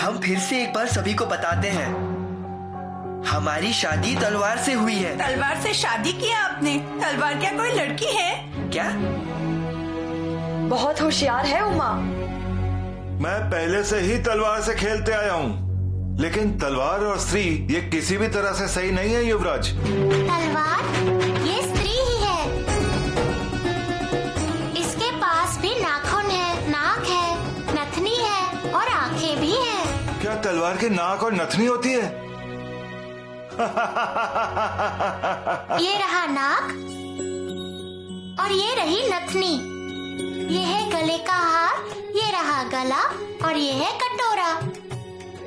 हम फिर से एक बार सभी को बताते हैं, हमारी शादी तलवार से हुई है। तलवार से शादी किया आपने? तलवार क्या कोई लड़की है क्या? बहुत होशियार है उमा। मैं पहले से ही तलवार से खेलते आया हूँ, लेकिन तलवार और स्त्री ये किसी भी तरह से सही नहीं है युवराज। तलवार ये स्त्री ही है। इसके पास भी नाखून है, नाक है, नथनी है और आंखें भी हैं। क्या तलवार की नाक और नथनी होती है? ये रहा नाक और ये रही नथनी। ये है गले का हार, ये रहा गला और ये है कटोरा।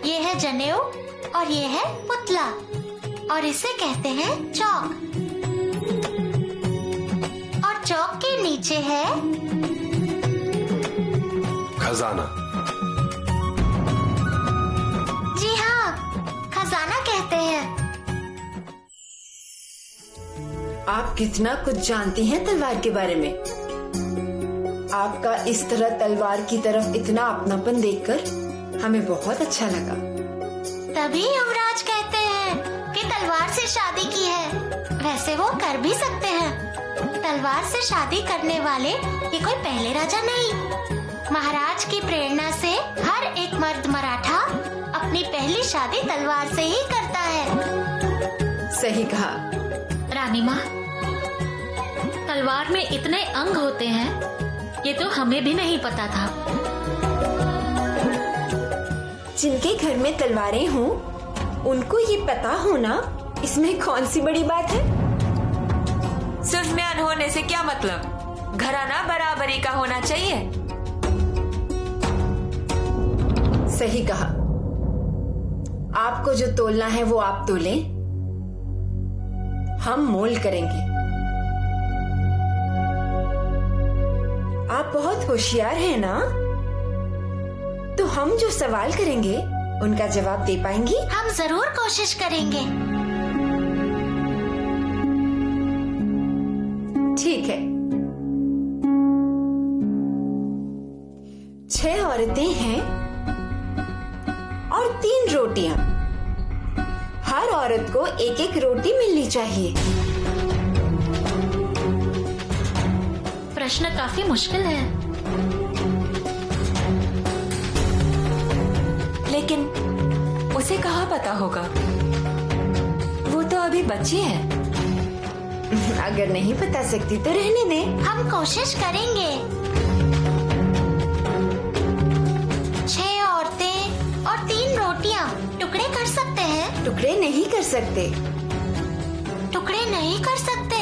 ये है जनेऊ और ये है पुतला और इसे कहते हैं चौक। और चौक के नीचे है खजाना। जी हाँ, खजाना कहते हैं। आप कितना कुछ जानती हैं तलवार के बारे में। आपका इस तरह तलवार की तरफ इतना अपनापन देखकर हमें बहुत अच्छा लगा। तभी युवराज कहते हैं कि तलवार से शादी की है। वैसे वो कर भी सकते हैं। तलवार से शादी करने वाले ये कोई पहले राजा नहीं। महाराज की प्रेरणा से हर एक मर्द मराठा अपनी पहली शादी तलवार से ही करता है। सही कहा रानी माँ, तलवार में इतने अंग होते हैं, ये तो हमें भी नहीं पता था। जिनके घर में तलवारें हों, उनको ये पता होना इसमें कौन सी बड़ी बात है। सुजम्यान होने से क्या मतलब? घराना बराबरी का होना चाहिए। सही कहा। आपको जो तोलना है वो आप तोलें, हम मोल करेंगे। आप बहुत होशियार हैं ना, तो हम जो सवाल करेंगे उनका जवाब दे पाएंगी? हम जरूर कोशिश करेंगे। ठीक है। 6 औरतें हैं और 3 रोटियां। हर औरत को एक एक रोटी मिलनी चाहिए। प्रश्न काफी मुश्किल है। लेकिन उसे कहाँ पता होगा? वो तो अभी बच्ची है। अगर नहीं बता सकती तो रहने दें। हम कोशिश करेंगे। 6 औरतें और 3 रोटियां टुकड़े कर सकते हैं? टुकड़े नहीं कर सकते। टुकड़े नहीं कर सकते।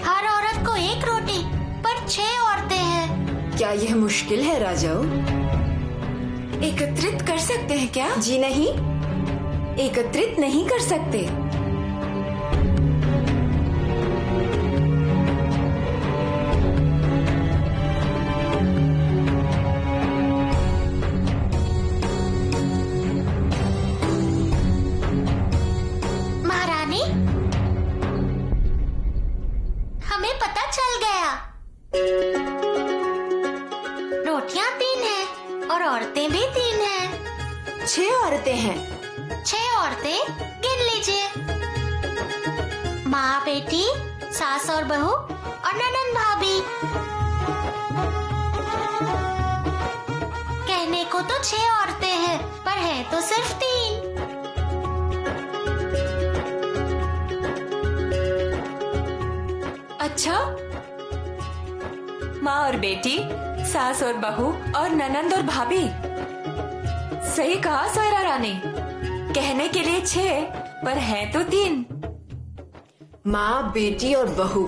हर औरत को एक रोटी, पर 6 औरतें हैं। क्या यह मुश्किल है राजाओं? एकत्रित कर सकते हैं क्या? जी नहीं, एकत्रित नहीं कर सकते। महारानी, हमें पता चल गया। रोटियां 3 हैं और औरतें भी 3 हैं। 6 औरतें हैं। 6 औरतें गिन लीजिए। माँ बेटी, सास और बहू और ननंद भाभी। कहने को तो 6 औरतें हैं, पर है तो सिर्फ 3। अच्छा, माँ और बेटी, सास और बहू और ननंद और भाभी। सही कहा सोयरा रानी। कहने के लिए 6, पर है तो 3। माँ, बेटी और बहू।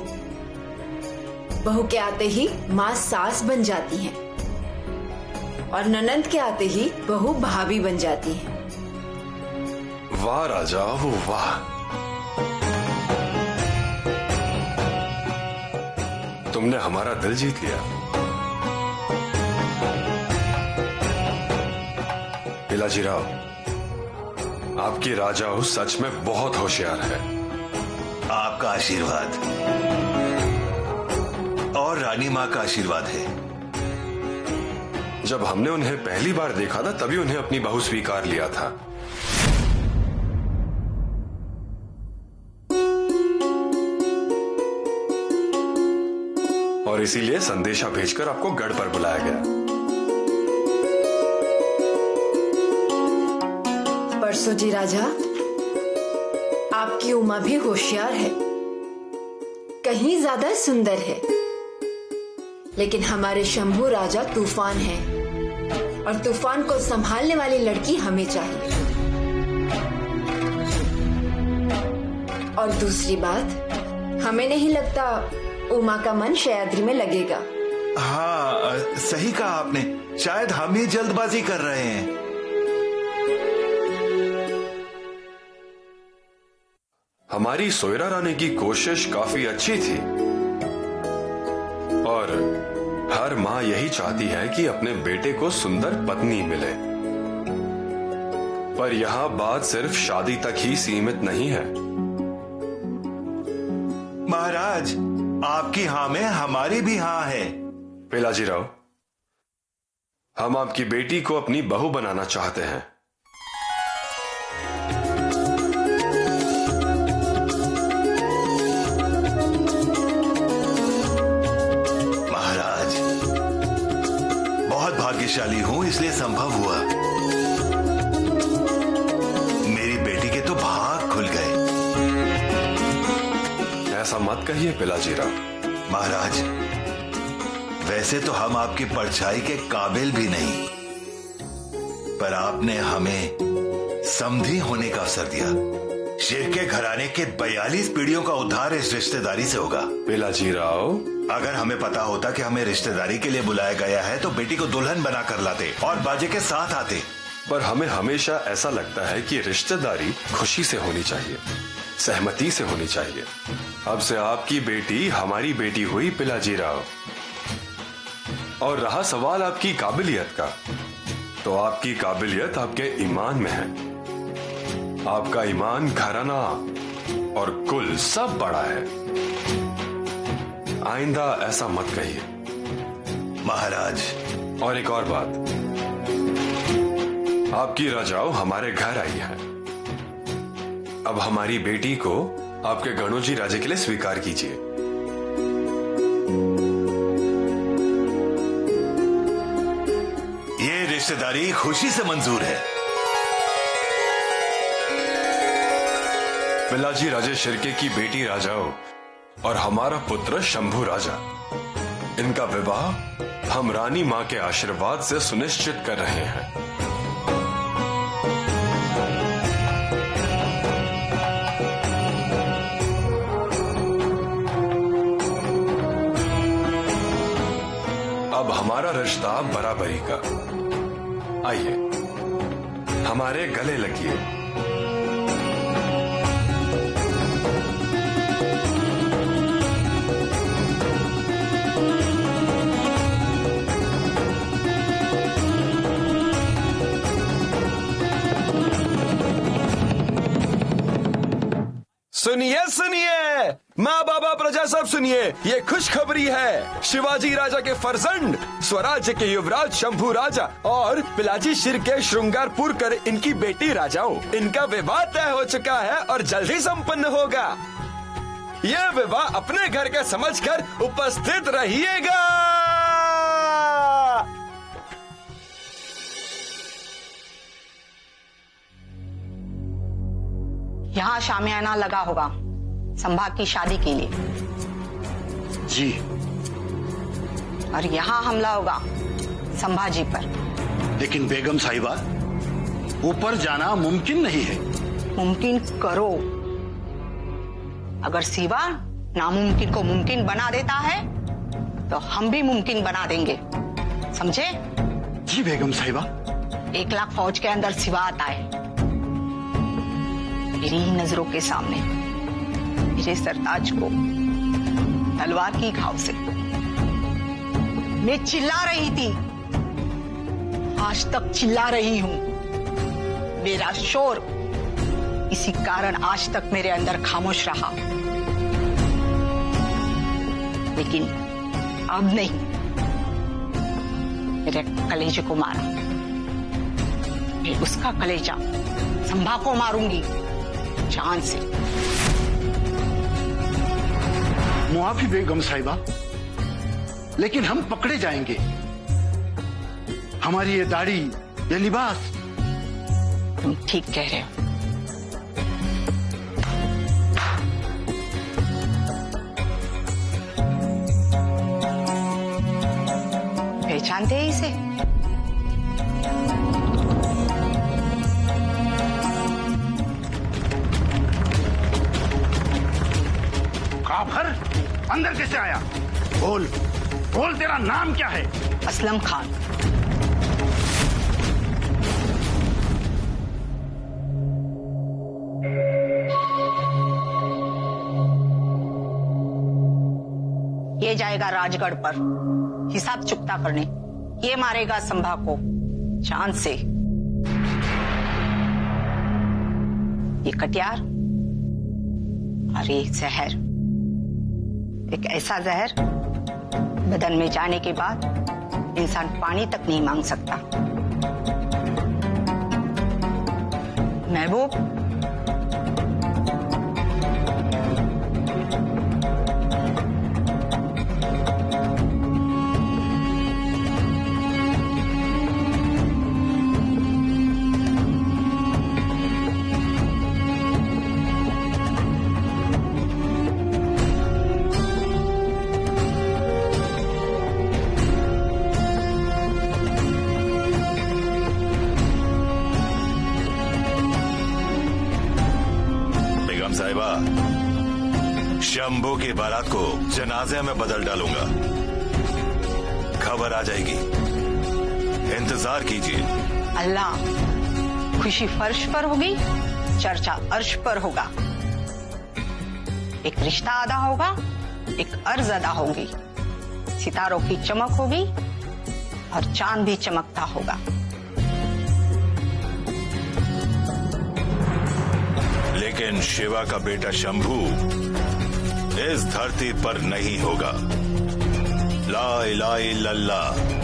बहू के आते ही माँ सास बन जाती है और ननंद के आते ही बहू भाभी बन जाती है। वाह राजा, वाह। तुमने हमारा दिल जीत लिया। पिलाजी राव, आपकी राजाओं सच में बहुत होशियार है। आपका आशीर्वाद और रानी माँ का आशीर्वाद है। जब हमने उन्हें पहली बार देखा था तभी उन्हें अपनी बहू स्वीकार लिया था। और इसीलिए संदेशा भेजकर आपको गढ़ पर बुलाया गया। परसों जी राजा, आपकी उमा भी होशियार है, कहीं ज्यादा सुंदर है, लेकिन हमारे शंभू राजा तूफान है और तूफान को संभालने वाली लड़की हमें चाहिए। और दूसरी बात, हमें नहीं लगता उमा का मन शयाद्री में लगेगा। हाँ, सही कहा आपने। शायद हम ही जल्दबाजी कर रहे हैं। हमारी सोयरा रानी की कोशिश काफी अच्छी थी और हर माँ यही चाहती है कि अपने बेटे को सुंदर पत्नी मिले। पर यहाँ बात सिर्फ शादी तक ही सीमित नहीं है। महाराज, आपकी हाँ में हमारी भी हाँ है। पिलाजीराव, हम आपकी बेटी को अपनी बहू बनाना चाहते हैं। महाराज, बहुत भाग्यशाली हूं इसलिए संभव हुआ। मेरी बेटी के तो भाग खुल गए। ऐसा मत कहिए पिलाजीराव। महाराज, वैसे तो हम आपकी परछाई के काबिल भी नहीं, पर आपने हमें समधी होने का अवसर दिया। शेर के घराने के 42 पीढ़ियों का उद्धार इस रिश्तेदारी से होगा। पिलाजीराव, अगर हमें पता होता कि हमें रिश्तेदारी के लिए बुलाया गया है तो बेटी को दुल्हन बना कर लाते और बाजे के साथ आते। पर हमें हमेशा ऐसा लगता है कि रिश्तेदारी खुशी से होनी चाहिए, सहमति से होनी चाहिए। अब से आपकी बेटी हमारी बेटी हुई पिलाजीराव। और रहा सवाल आपकी काबिलियत का, तो आपकी काबिलियत आपके ईमान में है। आपका ईमान, घराना और कुल सब बड़ा है। आइंदा ऐसा मत कहिए। महाराज, और एक और बात, आपकी राजाओं हमारे घर आई है। अब हमारी बेटी को आपके गणोजी राजे के लिए स्वीकार कीजिए। ये रिश्तेदारी खुशी से मंजूर है। पिलाजी राजे शिर्के की बेटी राजाओं और हमारा पुत्र शंभू राजा, इनका विवाह हम रानी मां के आशीर्वाद से सुनिश्चित कर रहे हैं। अब हमारा रिश्ता बराबरी का। आइए, हमारे गले लगिए। सुनिए सुनिए, माँ बाबा प्रजा सब सुनिए, ये खुशखबरी है। शिवाजी राजा के फर्जंद स्वराज्य के युवराज शंभू राजा और पिलाजी शिर्के श्रृंगारपुर कर इनकी बेटी राजाओं, इनका विवाह तय हो चुका है और जल्द ही संपन्न होगा। यह विवाह अपने घर के समझकर उपस्थित रहिएगा। यहाँ शामियाना लगा होगा संभा की शादी के लिए। जी। और यहाँ हमला होगा संभाजी पर। लेकिन बेगम साहिबा, ऊपर जाना मुमकिन नहीं है। मुमकिन करो। अगर सिवा नामुमकिन को मुमकिन बना देता है तो हम भी मुमकिन बना देंगे, समझे? जी बेगम साहिबा। 1 लाख फौज के अंदर सिवा आता है। मेरी ही नजरों के सामने मेरे सरताज को तलवार की घाव से मैं चिल्ला रही थी, आज तक चिल्ला रही हूं। मेरा शोर इसी कारण आज तक मेरे अंदर खामोश रहा, लेकिन अब नहीं। मेरे कलेजे को मारा, मैं उसका कलेजा संभा को मारूंगी जान से। मुआफी बेगम साहिबा, लेकिन हम पकड़े जाएंगे। हमारी ये दाढ़ी, ये लिबास। तुम ठीक कह रहे हो। पहचानते हैं इसे? काफर, अंदर कैसे आया? बोल बोल, तेरा नाम क्या है? असलम खान। ये जाएगा राजगढ़ पर हिसाब चुकता करने, ये मारेगा संभा को जान से। ये कटियार और ये जहर, एक ऐसा जहर बदन में जाने के बाद इंसान पानी तक नहीं मांग सकता। महबूब, साहिबा, शंभू की बारात को जनाजे में बदल डालूंगा। खबर आ जाएगी, इंतजार कीजिए। अल्लाह, खुशी फर्श पर होगी, चर्चा अर्श पर होगा। एक रिश्ता अदा होगा, एक अर्ज अदा होगी, सितारों की चमक होगी और चांद भी चमकता होगा। लेकिन शिवा का बेटा शंभू इस धरती पर नहीं होगा। ला इलाहा इल्लल्लाह।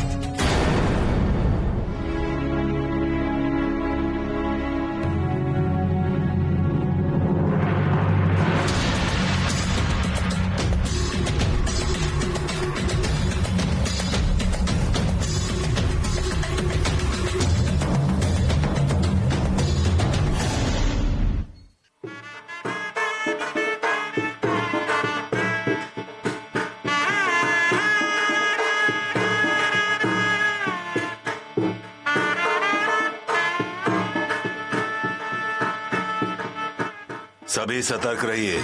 सभी सतर्क रहिए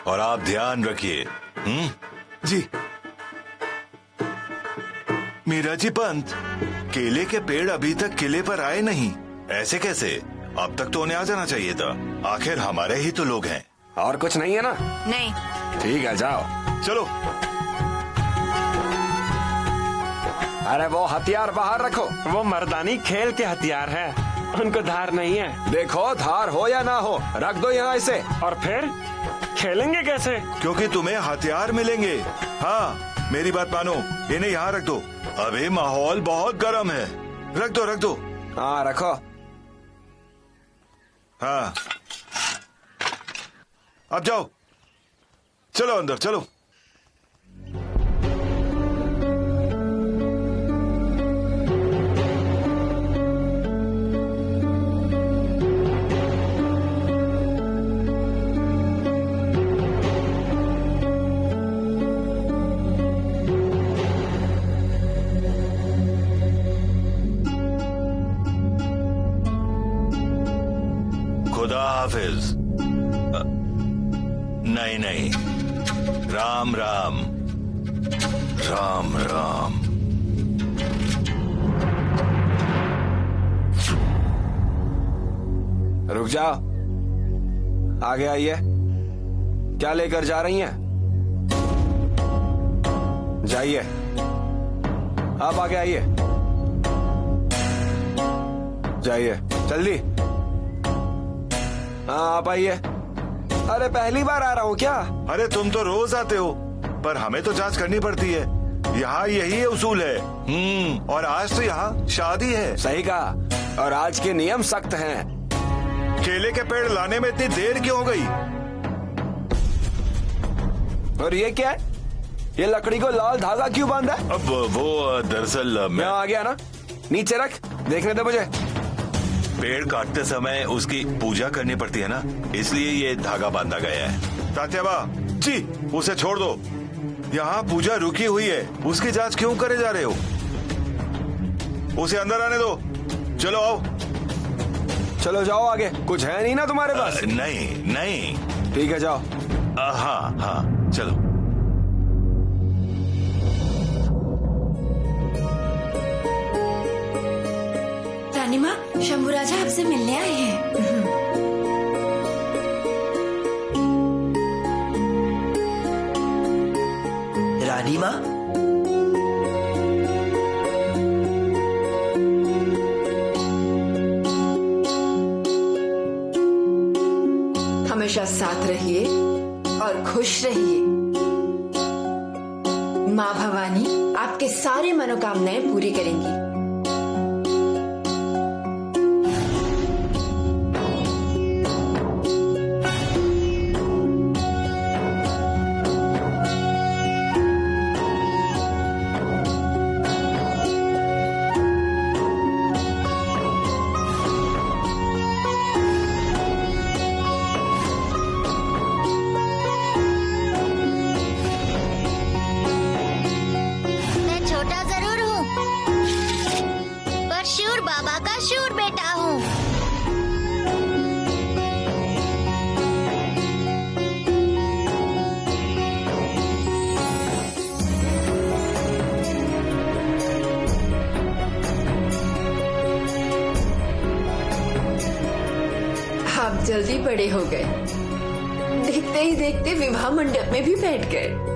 और आप ध्यान रखिए। जी। मीरा जी पंत, केले के पेड़ अभी तक किले पर आए नहीं। ऐसे कैसे? अब तक तो उन्हें आ जाना चाहिए था। आखिर हमारे ही तो लोग हैं। और कुछ नहीं है ना? नहीं। ठीक है, जाओ। चलो। अरे वो हथियार बाहर रखो। वो मर्दानी खेल के हथियार है, उनको धार नहीं है। देखो, धार हो या ना हो, रख दो यहाँ इसे। और फिर खेलेंगे कैसे? क्योंकि तुम्हें हथियार मिलेंगे। हाँ, मेरी बात मानो, इन्हें यहाँ रख दो। अभी माहौल बहुत गर्म है। रख दो, रख दो। हाँ, रखो। हाँ, अब जाओ, चलो अंदर चलो। खुदा हाफिज। नहीं नहीं, राम राम राम राम। रुक जाओ, आगे आइए। क्या लेकर जा रही हैं? जाइए, आप आगे आइए। जाइए जल्दी। हाँ, आप आइए। अरे पहली बार आ रहा हूँ क्या? अरे तुम तो रोज आते हो, पर हमें तो जांच करनी पड़ती है। यहाँ यही उसूल है। और आज तो यहाँ शादी है। सही कहा। और आज के नियम सख्त हैं। केले के पेड़ लाने में इतनी देर क्यों हो गई? और ये क्या है? ये लकड़ी को लाल धागा क्यों बांधा है? अब वो दरअसल मैं आ गया ना, नीचे रख, देखने दे मुझे। पेड़ काटते समय उसकी पूजा करनी पड़ती है ना, इसलिए ये धागा बांधा गया है। तात्याबा जी, उसे छोड़ दो। यहाँ पूजा रुकी हुई है, उसकी जांच क्यों करे जा रहे हो? उसे अंदर आने दो। चलो आओ। चलो जाओ आगे। कुछ है नहीं ना तुम्हारे पास? नहीं नहीं। ठीक है जाओ। हाँ हाँ चलो। रानी माँ, शंभू राजा आपसे मिलने आए हैं। रानी माँ, हमेशा साथ रहिए और खुश रहिए। माँ भवानी आपके सारे मनोकामनाएं पूरी करेंगी। बाबा का शूर बेटा हूँ। आप जल्दी बड़े हो गए, देखते ही देखते विवाह मंडप में भी बैठ गए।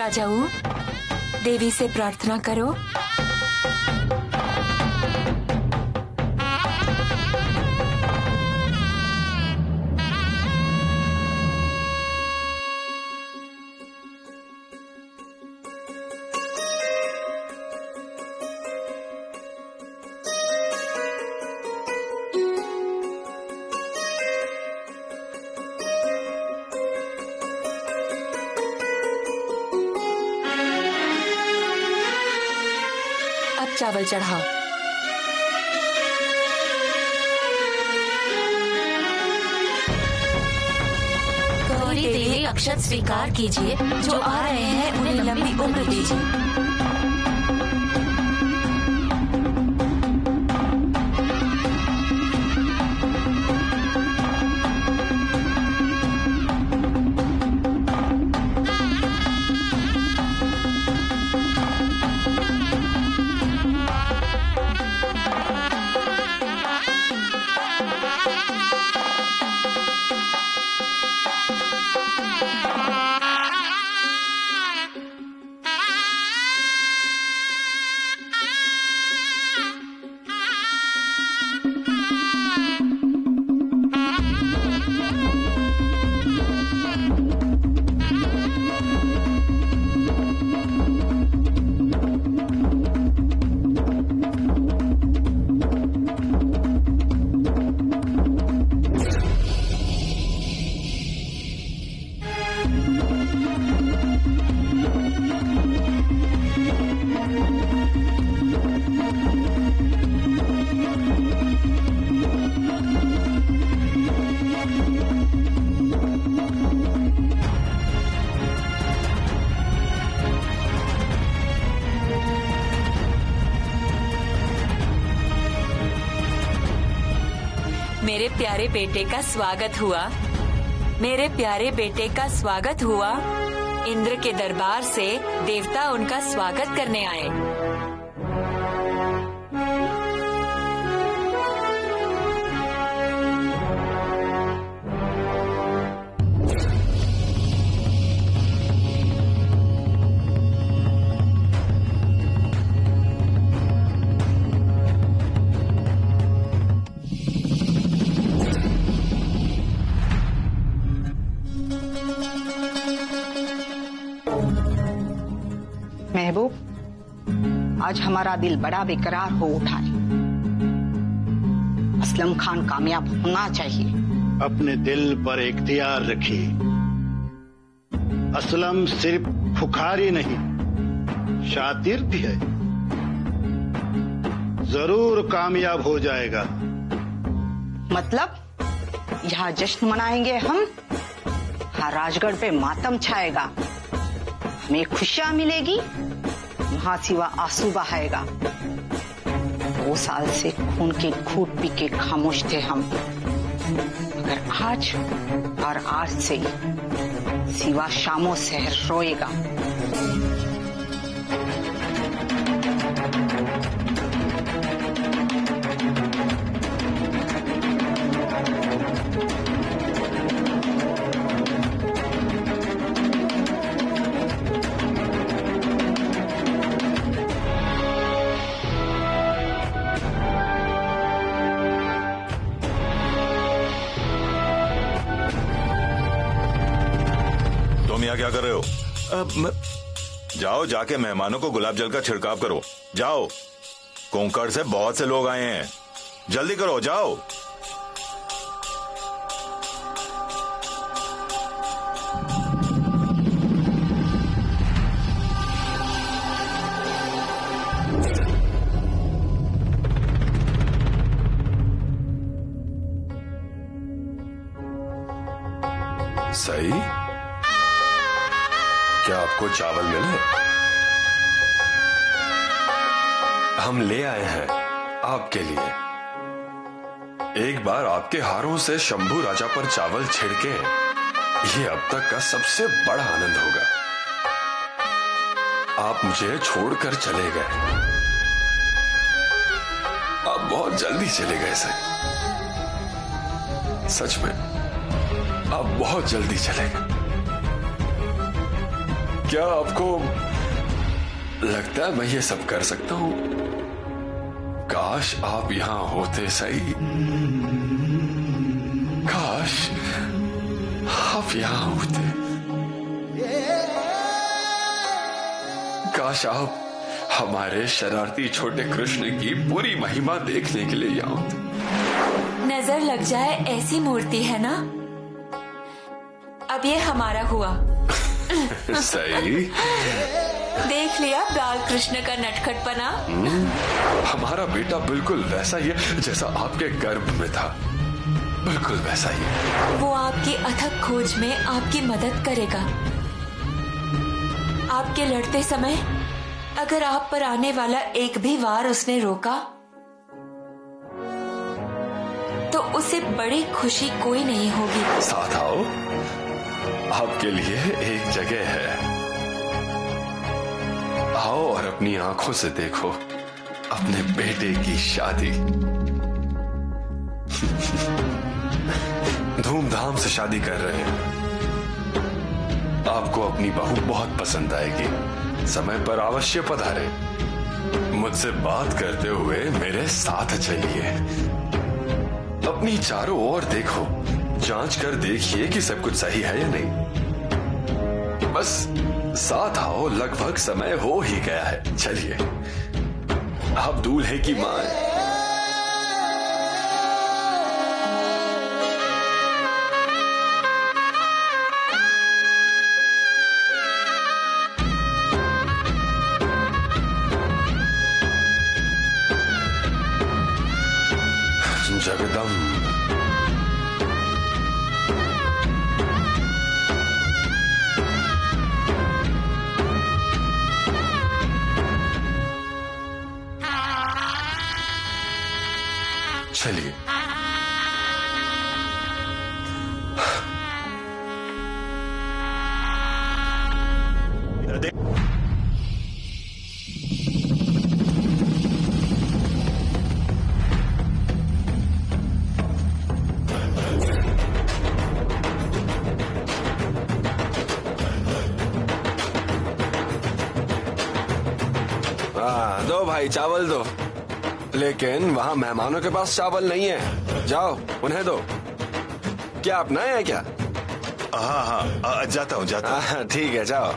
राजाऊ, देवी से प्रार्थना करो। चावल चढ़ाओ। गौरी देवी अक्षत स्वीकार कीजिए, जो आ रहे हैं उन्हें लंबी उम्र दीजिए। प्यारे बेटे का स्वागत हुआ। मेरे प्यारे बेटे का स्वागत हुआ। इंद्र के दरबार से देवता उनका स्वागत करने आए। महबूब, आज हमारा दिल बड़ा बेकरार हो उठा है। असलम खान कामयाब होना चाहिए। अपने दिल पर इख्तियार रखिए। असलम सिर्फ खुखारी नहीं, शातिर भी है। जरूर कामयाब हो जाएगा। मतलब यहाँ जश्न मनाएंगे हम, हाँ राजगढ़ पे मातम छाएगा। हमें खुशियां मिलेगी, वहां सिवा आंसू बहाएगा। 2 साल से खून के घूंट पी के खामोश थे हम, मगर आज और आज से सिवा शामों शहर रोएगा। तुम यहाँ क्या कर रहे हो? जाओ जाके मेहमानों को गुलाब जल का छिड़काव करो। जाओ, कोंकण से बहुत से लोग आए हैं, जल्दी करो, जाओ। सही, क्या आपको चावल मिले? हम ले आए हैं आपके लिए। एक बार आपके हारों से शंभू राजा पर चावल छिड़के, ये अब तक का सबसे बड़ा आनंद होगा। आप मुझे छोड़कर चले गए, आप बहुत जल्दी चले गए सच में, आप बहुत जल्दी चले गए। क्या आपको लगता है मैं ये सब कर सकता हूं? काश आप यहां होते सही, काश आप यहां होते, काश आप हमारे शरारती छोटे कृष्ण की पूरी महिमा देखने के लिए यहां होते। नजर लग जाए ऐसी मूर्ति है ना। अब ये हमारा हुआ। सही, देख लिया बाल कृष्ण का नटखटपना। हमारा बेटा बिल्कुल वैसा ही है जैसा आपके गर्भ में था, बिल्कुल वैसा ही। वो आपकी अथक खोज में आपकी मदद करेगा। आपके लड़ते समय अगर आप पर आने वाला एक भी वार उसने रोका तो उसे बड़ी खुशी कोई नहीं होगी। साथ आओ, आपके लिए एक जगह है। आओ और अपनी आंखों से देखो अपने बेटे की शादी। धूमधाम से शादी कर रहे हैं। आपको अपनी बहू बहुत पसंद आएगी। समय पर अवश्य पधारे। मुझसे बात करते हुए मेरे साथ चलिए। अपनी चारों ओर देखो, जांच कर देखिए कि सब कुछ सही है या नहीं। बस साथ आओ, लगभग समय हो ही गया है। चलिए, आप दूल्हे की मां हैं। जगदम्ब चलिए, दो भाई, चावल दो। लेकिन वहाँ मेहमानों के पास चावल नहीं है। जाओ उन्हें दो। क्या अपना है क्या? हाँ हाँ, जाता हूँ। ठीक है, जाओ।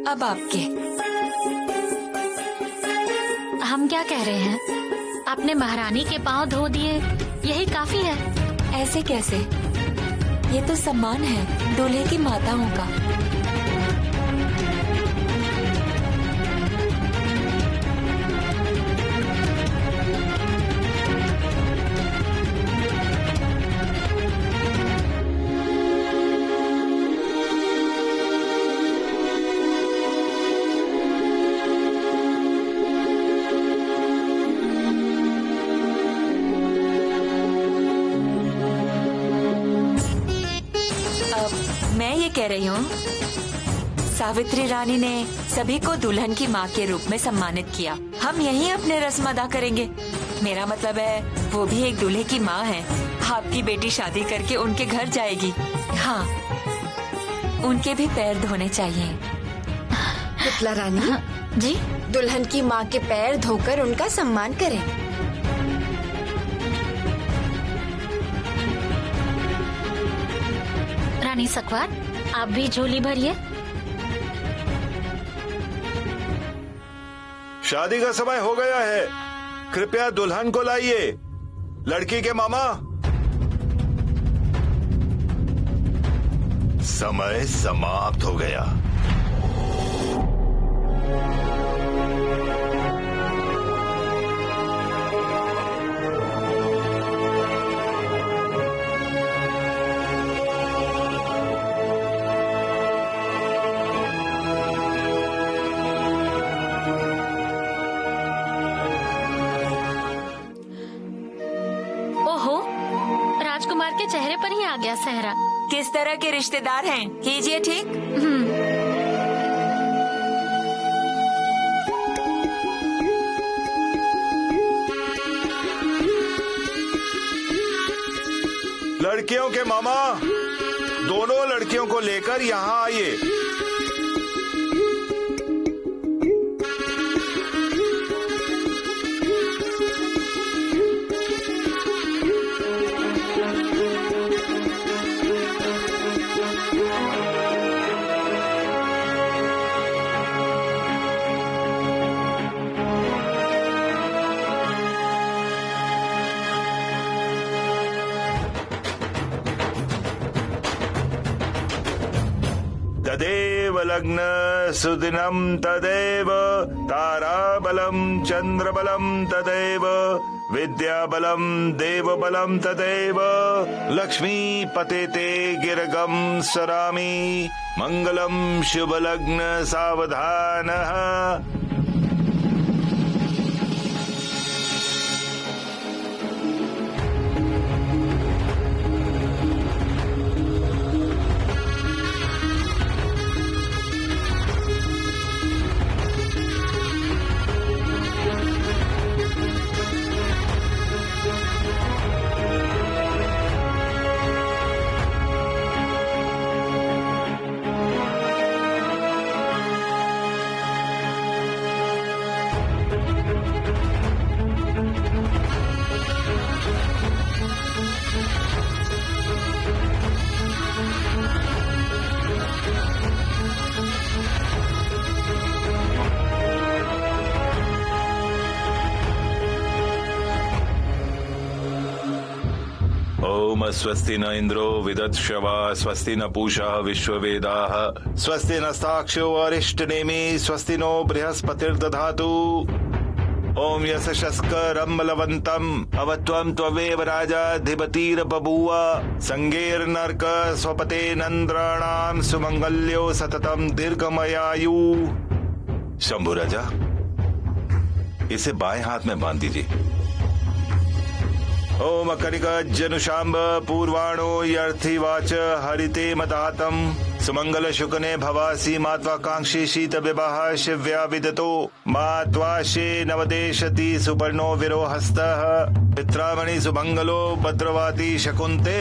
अब आपके। हम क्या कह रहे हैं, आपने महारानी के पांव धो दिए, यही काफी है। ऐसे कैसे? ये तो सम्मान है दूल्हे की माताओं का। मैं ये कह रही हूँ, सावित्री रानी ने सभी को दुल्हन की माँ के रूप में सम्मानित किया। हम यहीं अपने रस्म अदा करेंगे। मेरा मतलब है वो भी एक दूल्हे की माँ है। आपकी बेटी शादी करके उनके घर जाएगी। हाँ, उनके भी पैर धोने चाहिए। पुतला रानी जी, दुल्हन की माँ के पैर धोकर उनका सम्मान करें। रानी सकवार, आप भी झोली भरिए। शादी का समय हो गया है, कृपया दुल्हन को लाइए। लड़की के मामा। समय समाप्त हो गया। राजकुमार के चेहरे पर ही आ गया सहरा। किस तरह के रिश्तेदार हैं? कीजिए ठीक। लड़कियों के मामा, दोनों लड़कियों को लेकर यहाँ आइए। तदेव लग्न सुदिनम तदेव ताराबलम चंद्रबलम तदेव विद्याबलम देवबलम तदेव लक्ष्मी पतेते गिरगम सरामि मंगलम शुभ लग्न सावधानः। ओम स्वस्ति न इंद्रो विदत्श्वा स्वस्ति न पूषा विश्ववेदाः स्वस्ति नस्ताक्षो अरिष्टनेमि स्वस्ति नो बृहस्पतिर्दधातु। ओम यशस्करं बलवन्तम् अवत्वं त्वमेव राजाधिपतिर् बभूव संगेर्नर्क स्वपते नंद्राणाम सुमंगल्यो सततम दीर्घमयायु। शंभु राजा, इसे बाएं हाथ में बांध दीजिए। ओम कनिक जनुषांब पूर्वाणो यर्थिवाच हरिते मदातम सुमंगल शुकने भवासी मात्वाकांक्षी शीत विवाह शिव्या विदतो मात्वाशे नवदेशति सुपर्णो विरोहस्तः पित्रामणि सुमंगलो भद्रवाती शकुंते।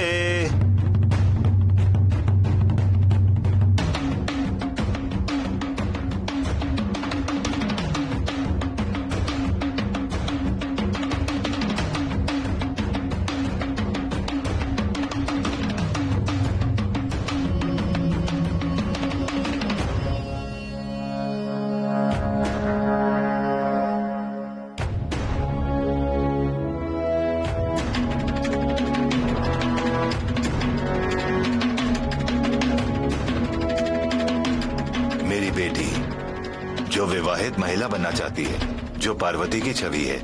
विवाहित महिला बनना चाहती है, जो पार्वती की छवि है,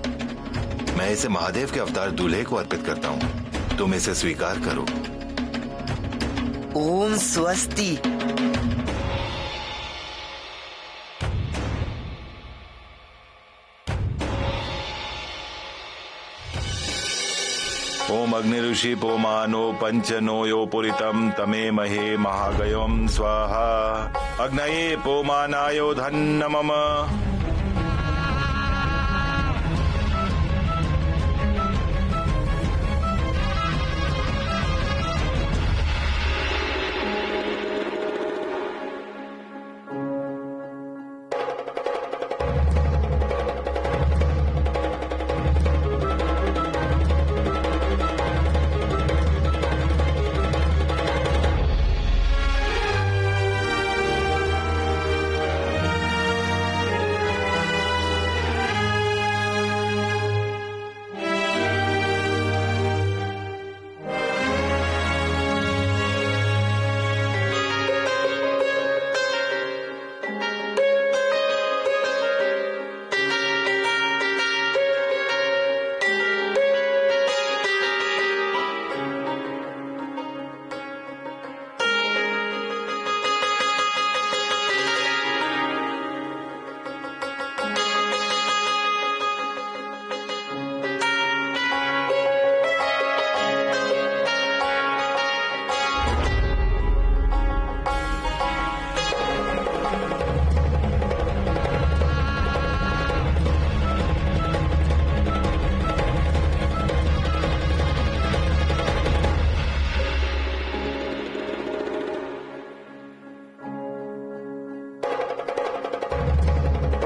मैं इसे महादेव के अवतार दूल्हे को अर्पित करता हूँ। तुम इसे स्वीकार करो। ओम स्वस्ति। ओम अग्नि ऋषि पोमानो पंचनो यो पुरितम तमे महे महागयोम स्वाहा अग्नये पोमानायो धन्न मम।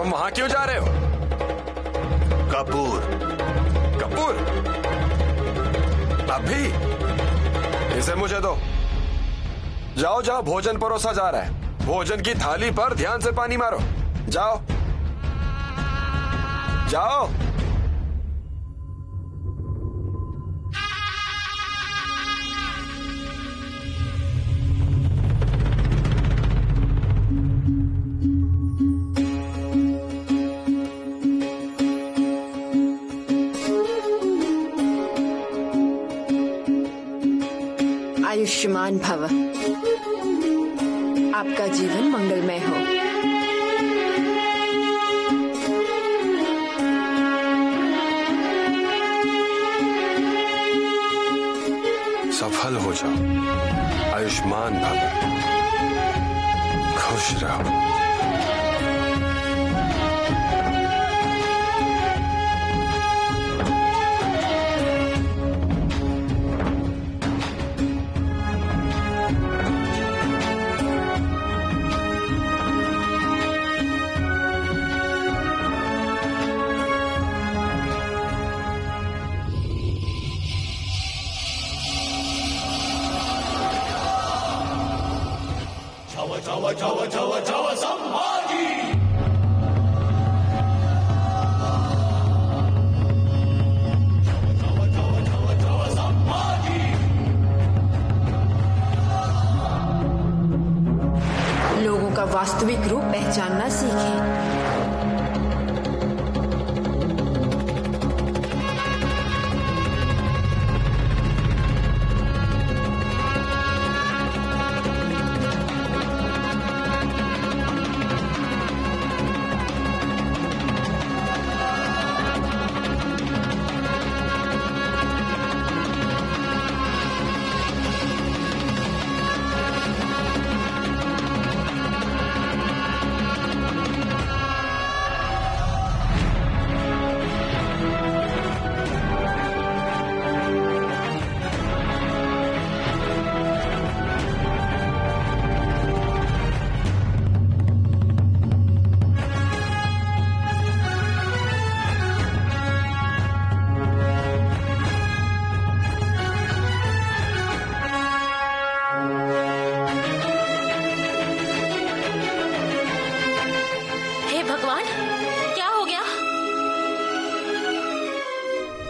वहां क्यों जा रहे हो? कपूर। कपूर? अभी? इसे मुझे दो। जाओ जाओ, भोजन परोसा जा रहा है। भोजन की थाली पर ध्यान से पानी मारो। जाओ जाओ। आयुष्मान भव। आपका जीवन मंगलमय हो। सफल हो जाओ, आयुष्मान भव, खुश रहो। लोगों का वास्तविक रूप पहचानना सीखें।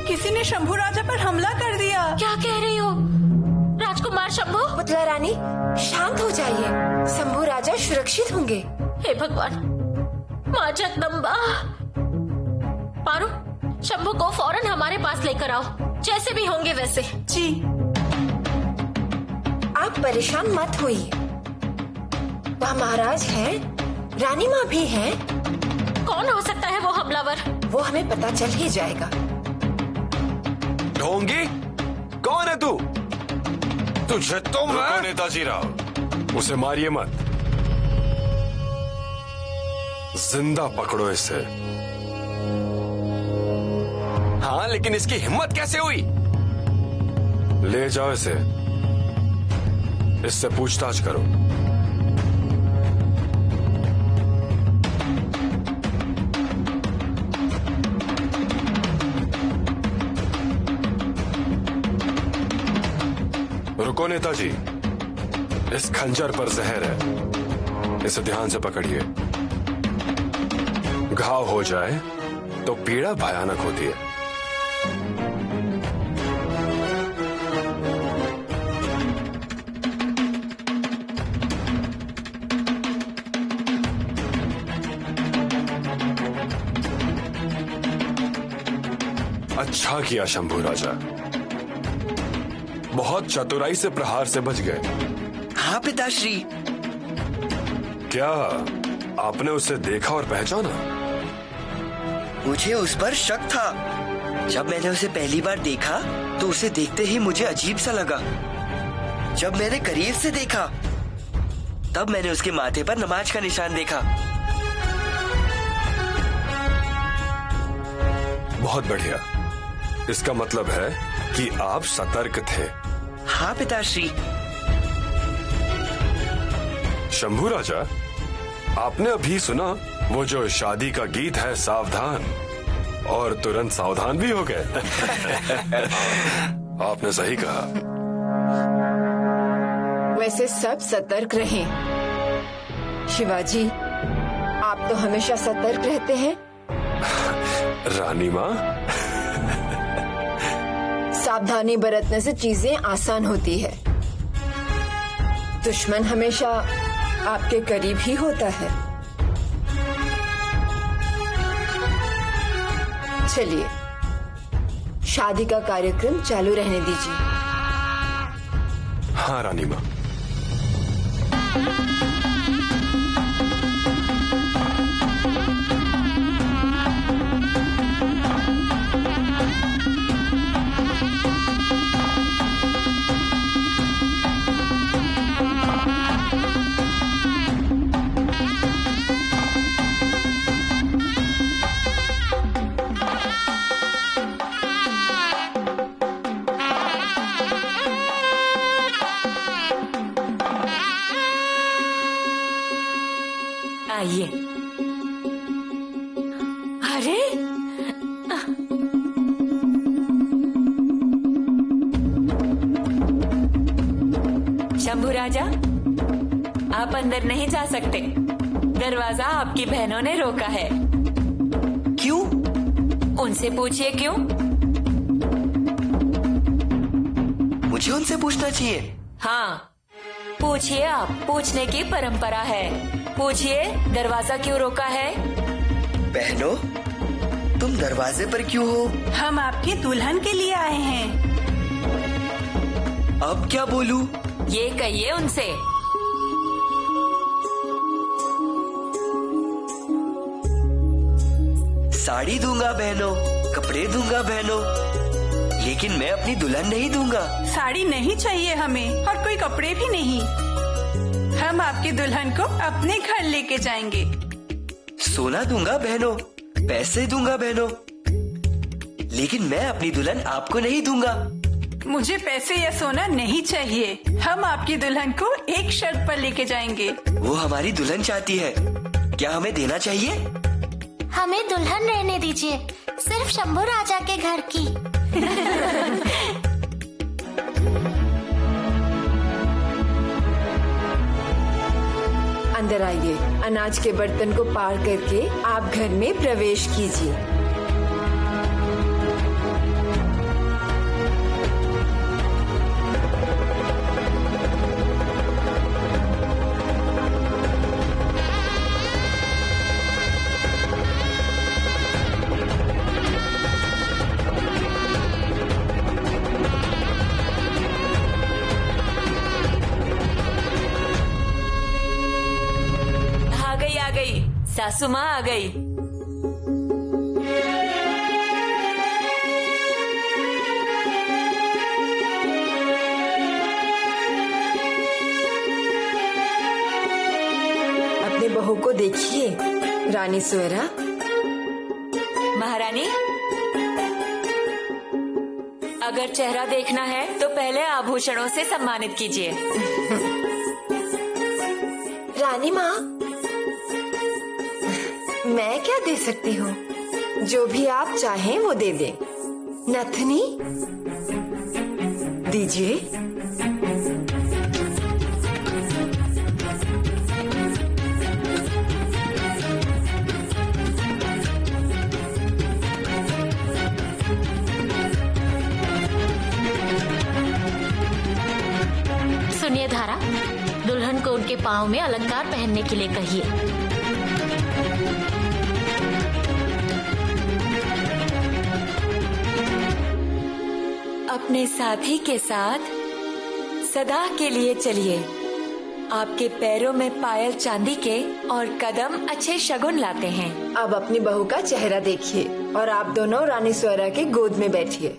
किसी ने शंभू राजा पर हमला कर दिया। क्या कह रही हो राजकुमार शंभू? पुतला रानी शांत हो जाइए, शंभू राजा सुरक्षित होंगे। हे भगवान, माँ जगदम्बा। पारू, शंभू को फौरन हमारे पास लेकर आओ, जैसे भी होंगे वैसे। जी। आप परेशान मत होइए, वह महाराज हैं, रानी माँ भी हैं। कौन हो सकता है वो हमलावर? वो हमें पता चल ही जाएगा। ढोंगी, कौन है तू? तुझे तो मैं... नेताजी राव, उसे मारिए मत, जिंदा पकड़ो इसे। हाँ, लेकिन इसकी हिम्मत कैसे हुई? ले जाओ इसे, इससे पूछताछ करो। रुको नेताजी, इस खंजर पर जहर है, इसे ध्यान से पकड़िए। घाव हो जाए तो पीड़ा भयानक होती है। अच्छा किया शंभू राजा, बहुत चतुराई से प्रहार से बच गए। हाँ पिताश्री। क्या आपने उसे देखा और पहचाना? मुझे उस पर शक था। जब मैंने उसे पहली बार देखा तो उसे देखते ही मुझे अजीब सा लगा। जब मैंने करीब से देखा तब मैंने उसके माथे पर नमाज का निशान देखा। बहुत बढ़िया, इसका मतलब है कि आप सतर्क थे। हाँ पिताश्री। शंभू राजा, आपने अभी सुना वो जो शादी का गीत है, सावधान, और तुरंत सावधान भी हो गए। आपने सही कहा। वैसे सब सतर्क रहें। शिवाजी, आप तो हमेशा सतर्क रहते हैं। रानी माँ, सावधानी बरतने से चीजें आसान होती है। दुश्मन हमेशा आपके करीब ही होता है। चलिए, शादी का कार्यक्रम चालू रहने दीजिए। हाँ रानी माँ। आइए। अरे शंभू राजा, आप अंदर नहीं जा सकते। दरवाजा आपकी बहनों ने रोका है। क्यों? उनसे पूछिए क्यों। मुझे उनसे पूछना चाहिए। हाँ पूछिए, आप पूछने की परंपरा है। पूछिए दरवाजा क्यों रोका है। बहनों, तुम दरवाजे पर क्यों हो? हम आपकी दुल्हन के लिए आए हैं। अब क्या बोलूं? ये कहिए उनसे। साड़ी दूंगा बहनों, कपड़े दूंगा बहनों, लेकिन मैं अपनी दुल्हन नहीं दूंगा। साड़ी नहीं चाहिए हमें और कोई कपड़े भी नहीं। हम आपकी दुल्हन को अपने घर लेके जाएंगे। सोना दूंगा बहनों, पैसे दूंगा बहनों, लेकिन मैं अपनी दुल्हन आपको नहीं दूंगा। मुझे पैसे या सोना नहीं चाहिए। हम आपकी दुल्हन को एक शर्त पर लेके जाएंगे। वो हमारी दुल्हन चाहती है, क्या हमें देना चाहिए? हमें दुल्हन रहने दीजिए, सिर्फ शंभू राजा के घर की। अंदर आइए। अनाज के बर्तन को पार करके आप घर में प्रवेश कीजिए। सासू माँ आ गई। अपने बहू को देखिए रानी स्वेरा। महारानी, अगर चेहरा देखना है तो पहले आभूषणों से सम्मानित कीजिए। रानी माँ, मैं क्या दे सकती हूँ? जो भी आप चाहें वो दे दें। नथनी दीजिए। सुनिए धारा, दुल्हन को उनके पाँव में अलंकार पहनने के लिए कहिए। अपने साथी के साथ सदा के लिए चलिए। आपके पैरों में पायल चांदी के और कदम अच्छे शगुन लाते हैं। अब अपनी बहू का चेहरा देखिए और आप दोनों रानी स्वेरा के गोद में बैठिए।